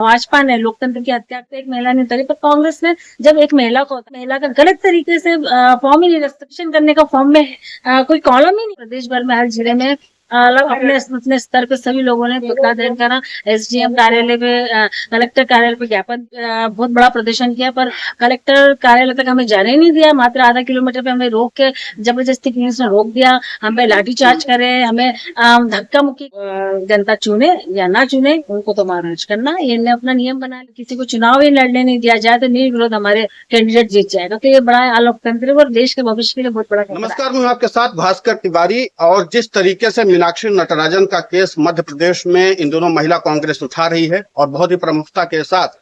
भाजपा ने लोकतंत्र की हत्या पे एक महिला ने उतारी, पर कांग्रेस ने जब एक महिला का गलत तरीके से फॉर्म ही नहीं, रजिस्ट्रेशन करने का फॉर्म में कोई कॉलम ही नहीं। प्रदेश भर में हर जिले में अपने अपने स्तर पे सभी लोगों ने पुतला दहन करा, एसडीएम कार्यालय पे, कलेक्टर कार्यालय पे ज्ञापन, बहुत बड़ा प्रदर्शन किया, पर कलेक्टर कार्यालय तक हमें जाने ही नहीं दिया। मात्र आधा किलोमीटर पे हमें रोक के जबरदस्ती पुलिस ने रोक दिया, हम पे लाठीचार्ज करे, हमें धक्का मुक्की। जनता चुने या ना चुने, उनको तो महाराज करना, इन्हें अपना नियम बना लिया। किसी को चुनाव ही लड़ने नहीं दिया जाए तो निर्विरोध हमारे कैंडिडेट जीत जाएगा, तो ये बड़ा अलोकतंत्र और देश के भविष्य के लिए बहुत बड़ा। नमस्कार, मैं आपके साथ भास्कर तिवारी। और जिस तरीके से मीनाक्षी नटराजन का केस मध्य प्रदेश में इन दोनों महिला कांग्रेस उठा रही है और बहुत ही प्रमुखता के साथ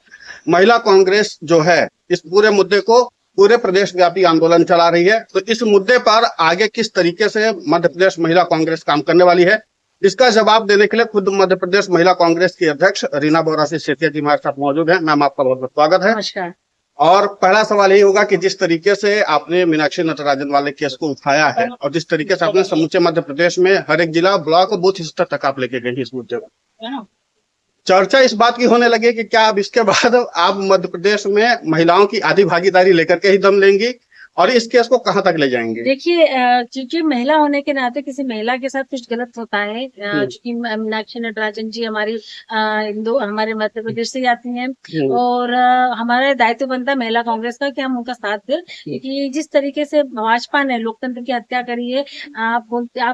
महिला कांग्रेस जो है इस पूरे मुद्दे को पूरे प्रदेश व्यापी आंदोलन चला रही है, तो इस मुद्दे पर आगे किस तरीके से मध्य प्रदेश महिला कांग्रेस काम करने वाली है, इसका जवाब देने के लिए खुद मध्य प्रदेश महिला कांग्रेस की अध्यक्ष रीना बोरासी सेठिया जी हमारे साथ मौजूद है। मैम, आपका बहुत बहुत स्वागत है। नमस्कार। और पहला सवाल यही होगा कि जिस तरीके से आपने मीनाक्षी नटराजन वाले केस को उठाया है और जिस तरीके से आपने समूचे मध्य प्रदेश में हर एक जिला, ब्लॉक और बूथ स्तर तक आप लेके गए इस मुद्दे को, चर्चा इस बात की होने लगी कि क्या अब इसके बाद आप मध्य प्रदेश में महिलाओं की आधी भागीदारी लेकर के ही दम लेंगी और इस केस को कहां तक ले जाएंगे? देखिए, क्योंकि महिला होने के नाते किसी महिला के साथ कुछ गलत होता है, क्योंकि मीनाक्षी नटराजन जी हमारे मध्य प्रदेश से आती हैं और हमारा दायित्व बनता है महिला कांग्रेस का कि हम उनका साथ दें, क्योंकि जिस तरीके से भाजपा ने लोकतंत्र की हत्या करी है। आप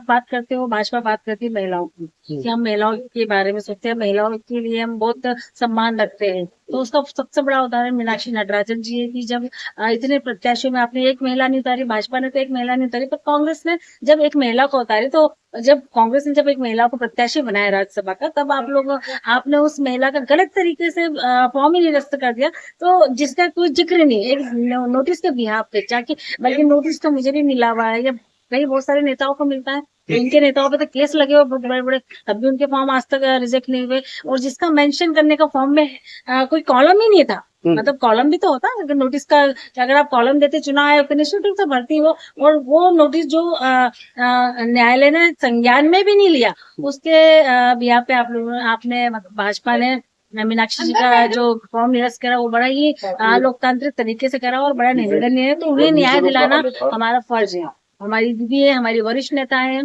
बात करते हो, भाजपा बात करती है महिलाओं की, कि हम महिलाओं के बारे में सोचते हैं, महिलाओं के लिए हम बहुत सम्मान रखते हैं। तो उसका सबसे बड़ा उदाहरण मीनाक्षी नटराजन जी है कि जब इतने प्रत्याशियों में आपने एक महिला नहीं उतारी, भाजपा ने तो एक महिला नहीं उतारी, पर कांग्रेस ने जब एक महिला को उतारी, तो जब कांग्रेस ने जब एक महिला को प्रत्याशी बनाया राज्यसभा का, तब आपने उस महिला का गलत तरीके से फॉर्म ही निरस्त कर दिया, तो जिसका कोई जिक्र नहीं, एक नोटिस के बिहाफ पे जाके, बल्कि नोटिस तो मुझे भी मिला हुआ है, या कई बहुत सारे नेताओं को मिलता है, इनके नेताओं पे तो केस लगे हुए बहुत बड़े बड़े, तब भी उनके फॉर्म आज तक रिजेक्ट नहीं हुए, और जिसका मेंशन करने का फॉर्म में कोई कॉलम ही नहीं था। मतलब कॉलम भी तो होता है, अगर नोटिस का, अगर आप कॉलम देते चुनाव आयोग तो निश्चित रूप से भरती हो, और वो नोटिस जो न्यायालय ने संज्ञान में भी नहीं लिया, उसके बिहाफ पे आपने भाजपा ने मीनाक्षी जी का जो फॉर्म निरस्त करा, वो बड़ा ही लोकतांत्रिक तरीके से करा और बड़ा निंदनीय है। तो उन्हें न्याय दिलाना हमारा फर्ज है। हमारी दीदी है, हमारी वरिष्ठ नेता है,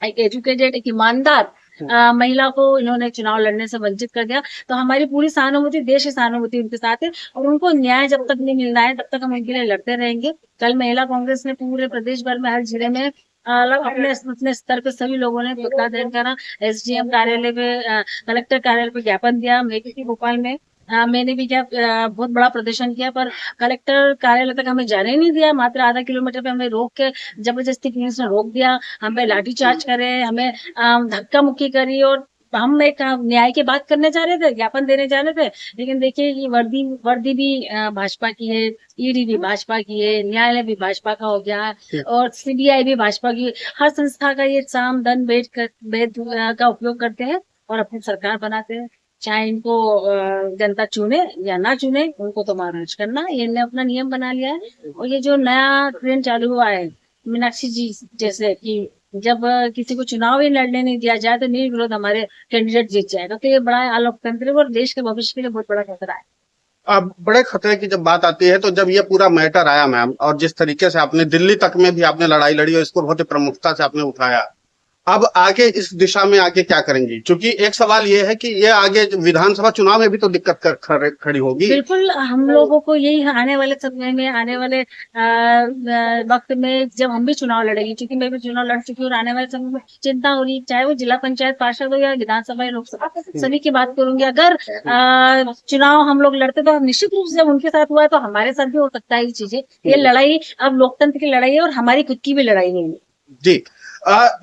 एक एजुकेटेड, एक ईमानदार महिला को इन्होंने चुनाव लड़ने से वंचित कर दिया, तो हमारी पूरी सहानुभूति, देश की सहानुभूति उनके साथ है, और उनको न्याय जब तक नहीं मिलना है तब तक हम उनके लिए लड़ते रहेंगे। कल महिला कांग्रेस ने पूरे प्रदेश भर में हर जिले में अपने स्तर पे सभी लोगों ने पुतला दहन करा, एसडीएम कार्यालय पे, कलेक्टर कार्यालय पे ज्ञापन दिया। मैं भी भोपाल में मैंने भी बहुत बड़ा प्रदर्शन किया, पर कलेक्टर कार्यालय तक हमें जाने ही नहीं दिया। मात्र आधा किलोमीटर पे हमें रोक के जबरदस्ती पुलिस ने रोक दिया, हम पे लाठीचार्ज करे, हमें धक्का मुक्की करी, और हम एक न्याय की बात करने जा रहे थे, ज्ञापन देने जा रहे थे, लेकिन देखिए ये वर्दी भी भाजपा की है, ईडी भी भाजपा की है, न्यायालय भी भाजपा का हो गया है, और सीबीआई भी भाजपा की। हर संस्था का ये साम दंड भेद का उपयोग करते हैं और अपनी सरकार बनाते हैं। चाहे इनको जनता चुने या ना चुने, उनको तो महाराज करना, इन्हें अपना नियम बना लिया है। और ये जो नया ट्रेंड चालू हुआ है मीनाक्षी जी जैसे, कि जब किसी को चुनाव ही लड़ने नहीं दिया जाए तो निर्विरोध हमारे कैंडिडेट जीत जाएगा, तो ये बड़ा अलोकतंत्र और देश के भविष्य के लिए बहुत बड़ा खतरा है। अब बड़े खतरे की जब बात आती है, तो जब ये पूरा मैटर आया मैम, और जिस तरीके से आपने दिल्ली तक में भी आपने लड़ाई लड़ी और इसको बहुत ही प्रमुखता से आपने उठाया, अब आगे इस दिशा में आगे क्या करेंगी? क्योंकि एक सवाल ये है कि ये आगे विधानसभा चुनाव में भी तो दिक्कत खड़ी होगी। बिल्कुल, हम लोगों को यही आने वाले समय में, आने वाले वक्त में जब हम भी चुनाव लड़ेंगे, क्योंकि मैं भी चुनाव लड़ चुकी हूँ, और आने वाले समय में चिंता हो रही है, चाहे वो जिला पंचायत पार्षद हो या विधानसभा या लोकसभा, सभी की बात करूंगी। अगर चुनाव हम लोग लड़ते तो निश्चित रूप से जब उनके साथ हुआ है तो हमारे साथ भी हो सकता है ये चीजें। ये लड़ाई अब लोकतंत्र की लड़ाई है और हमारी खुद की भी लड़ाई है जी।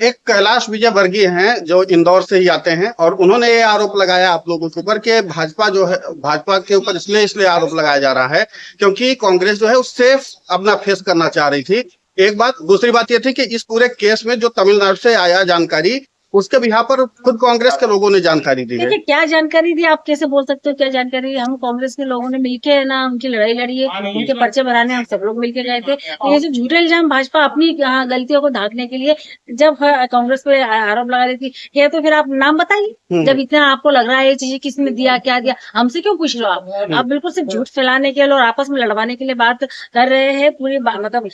एक कैलाश विजयवर्गीय हैं जो इंदौर से ही आते हैं, और उन्होंने ये आरोप लगाया आप लोगों के ऊपर कि भाजपा जो है, भाजपा के ऊपर इसलिए आरोप लगाया जा रहा है क्योंकि कांग्रेस जो है उससे अपना फेस करना चाह रही थी। एक बात, दूसरी बात ये थी कि इस पूरे केस में जो तमिलनाडु से आया जानकारी, उसके बिहार पर खुद कांग्रेस के लोगों ने जानकारी दी है। देखिए क्या जानकारी दी, आप कैसे बोल सकते हो क्या जानकारी? हम कांग्रेस के लोगों ने मिलके है ना उनकी लड़ाई लड़ी है, उनके पर्चे बनाने हम सब लोग मिलके गए थे। तो ये जो झूठे इल्जाम भाजपा अपनी गलतियों को ढांकने के लिए जब कांग्रेस पे आरोप लगा रही थी, ये तो फिर आप नाम बताइए। जब इतना आपको लग रहा है ये चीजें किसने दिया क्या दिया, हमसे क्यों पूछ रहे हो आप बिल्कुल सिर्फ झूठ फैलाने के लिए और आपस में लड़वाने के लिए बात कर रहे हैं। पूरी मतलब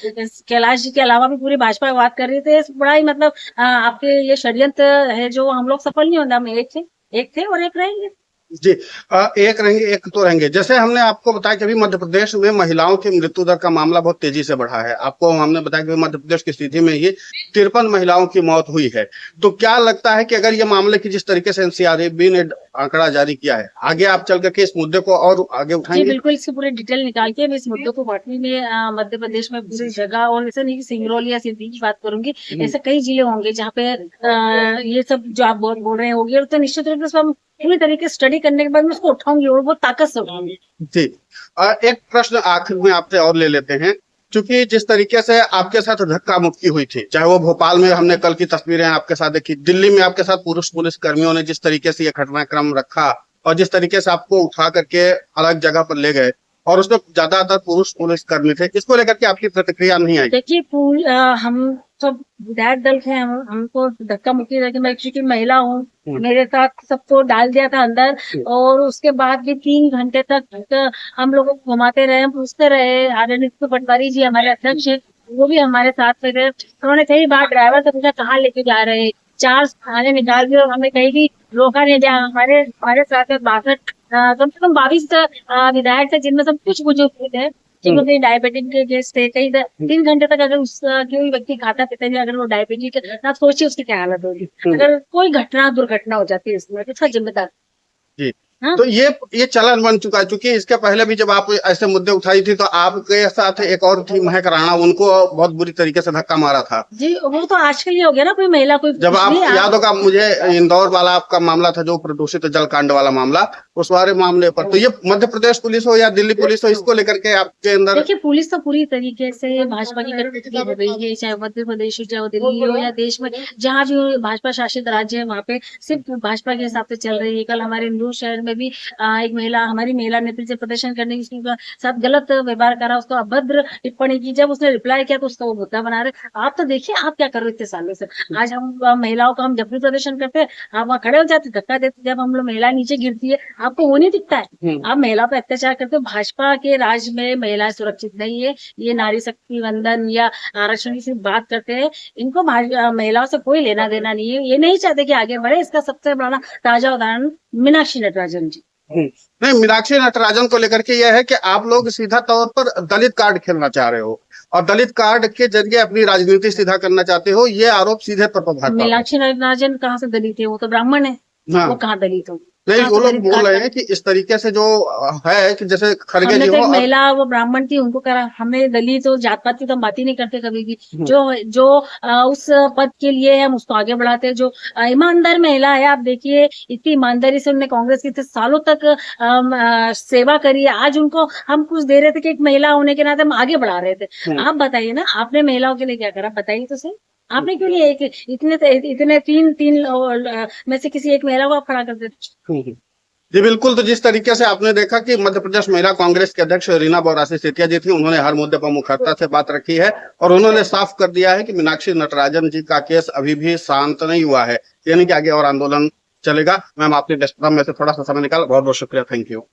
कैलाश जी के अलावा भी पूरी भाजपा बात कर रही थी। बड़ा ही मतलब आपके ये षड्यंत्र है जो हम लोग सफल नहीं होंगे। हम एक थे और एक रहेंगे। जी एक रहेंगे, एक तो रहेंगे। जैसे हमने आपको बताया कि अभी मध्य प्रदेश में महिलाओं की मृत्यु दर का मामला बहुत तेजी से बढ़ा है। आपको हमने बताया कि मध्य प्रदेश की स्थिति में ये 53 महिलाओं की मौत हुई है। तो क्या लगता है कि अगर ये मामले की जिस तरीके से एनसीआरबी ने आंकड़ा जारी किया है, आगे आप चल करके इस मुद्दे को और आगे उठाएंगे? जी बिल्कुल, इसकी पूरी डिटेल निकाल के मैं इस मुद्दे को बांटने में मध्य प्रदेश में पूरी जगह, और ऐसा नहीं कि सिंगरौली या सिद्धि की बात करूंगी, ऐसे कई जिले होंगे जहाँ पे ये सब जो आप बोल रहे होंगे, तो निश्चित रूप से हम पूरी तरीके से स्टडी करने के बाद मैं उसको उठाऊंगी और वो ताकत से उठाऊंगी। जी एक प्रश्न आखिर में आपसे और ले लेते हैं, क्योंकि जिस तरीके से आपके साथ धक्का मुक्की हुई थी, चाहे वो भोपाल में हमने कल की तस्वीरें आपके साथ देखी, दिल्ली में आपके साथ पुलिस कर्मियों ने जिस तरीके से ये घटनाक्रम रखा और जिस तरीके से आपको उठा करके अलग जगह पर ले गए, और उसमें ज्यादातर पुलिस कर्मी थे, इसको लेकर के आपकी प्रतिक्रिया नहीं आई? देखिए हम सब विधायक दल थे, हमको धक्का मुक्की लगी। मैं क्योंकि महिला हूँ, मेरे साथ सबको डाल दिया था अंदर, और उसके बाद भी 3 घंटे तक हम लोगों को घुमाते रहे, पूछते रहे। आदरणीय पटवारी जी हमारे अध्यक्ष है, वो भी हमारे साथ में थे। उन्होंने कई बार ड्राइवर से पूछा कहाँ लेके जा रहे हैं, 4 थाने निकाल दिए और हमें कहीं भी रोका नहीं गया। हमारे साथ 62 कम से कम 22 विधायक थे, जिनमें सब कुछ बुजुर्ग थे, जिनको डायबिटीज के केस थे। कई 3 घंटे तक अगर कोई व्यक्ति खाता पीता है, अगर वो डायबिटीज के, आप सोचिए उसकी क्या हालत होगी अगर कोई दुर्घटना हो जाती है इसमें, तो इसका जिम्मेदार। जी तो ये चलन बन चुका है। क्योंकि इसके पहले भी जब आप ऐसे मुद्दे उठाई थी, तो आपके साथ एक और थी महक राणा, उनको बहुत बुरी तरीके से धक्का मारा था। जी वो तो आज के लिए हो गया ना, कोई महिला कोई जब आप याद होगा मुझे, इंदौर वाला आपका मामला था जो प्रदूषित जल कांड वाला मामला, उस वाले मामले पर। तो ये मध्य प्रदेश पुलिस हो या दिल्ली पुलिस हो, इसको लेकर के आपके अंदर? देखिए पुलिस तो पूरी तरीके से भाजपा की गतिविधि हो गई है, चाहे मध्य प्रदेश हो, चाहे दिल्ली हो या देश में जहाँ भी भाजपा शासित राज्य है, वहाँ पे सिर्फ भाजपा के हिसाब से चल रही है। कल हमारे इंदौर शहर में भी एक हमारी महिला नेत्री से प्रदर्शन करने के साथ गलत व्यवहार करा, उसको अभद्र टिप्पणी की। जब उसने रिप्लाई किया तो उसका वो मुद्दा बना रहे। आप तो देखिए आप क्या कर रहे इतने सालों से। आज हम महिलाओं का हम जब भी प्रदर्शन करते हैं, आप वहाँ खड़े हो जाते, धक्का देते। जब हम लोग महिला नीचे गिरती है, आपको वो नहीं दिखता है। आप महिला पर अत्याचार करते हो। भाजपा के राज में महिलाएं सुरक्षित नहीं है। ये नारी शक्ति वंदन या आरक्षण की सिर्फ बात करते हैं, इनको महिलाओं से कोई लेना देना नहीं है। ये नहीं चाहते कि आगे बढ़े। इसका सबसे बड़ा ताजा उदाहरण मीनाक्षी नटराजन जी। नहीं, मीनाक्षी नटराजन को लेकर के यह है कि आप लोग सीधा तौर पर दलित कार्ड खेलना चाह रहे हो और दलित कार्ड के जरिए अपनी राजनीति सीधा करना चाहते हो, ये आरोप सीधे तौर पर भाजपा। मीनाक्षी नटराजन कहाँ से दलित है? वो तो ब्राह्मण है। हाँ। वो कहाँ दलित हो? नहीं, वो लोग बोल रहे हैं कि इस तरीके से जो है कि जैसे खड़गे जी हो, महिला वो ब्राह्मण थी, उनको करा। हमें दलित और जात पात की तो हम बात ही नहीं करते कभी भी। जो उस पद के लिए हम उसको आगे बढ़ाते हैं। जो ईमानदार महिला है, आप देखिए इतनी ईमानदारी से उन्होंने कांग्रेस की इतने सालों तक सेवा करी है। आज उनको हम कुछ दे रहे थे कि एक महिला होने के नाते हम आगे बढ़ा रहे थे। आप बताइए ना, आपने महिलाओं के लिए क्या करा? बताइए तो सही। आपने क्यों नहीं इतने तीन में से किसी एक महिला को आप खड़ा कर देते? जी बिल्कुल। तो जिस तरीके से आपने देखा कि मध्य प्रदेश महिला कांग्रेस के अध्यक्ष रीना बौरासी सेतिया जी थी, उन्होंने हर मुद्दे पर मुखरता से बात रखी है और उन्होंने साफ कर दिया है कि मीनाक्षी नटराजन जी का केस अभी भी शांत नहीं हुआ है, यानी कि आगे और आंदोलन चलेगा। मैम, आपने डेस्कटॉप में से थोड़ा सा समय निकाला, बहुत बहुत शुक्रिया, थैंक यू।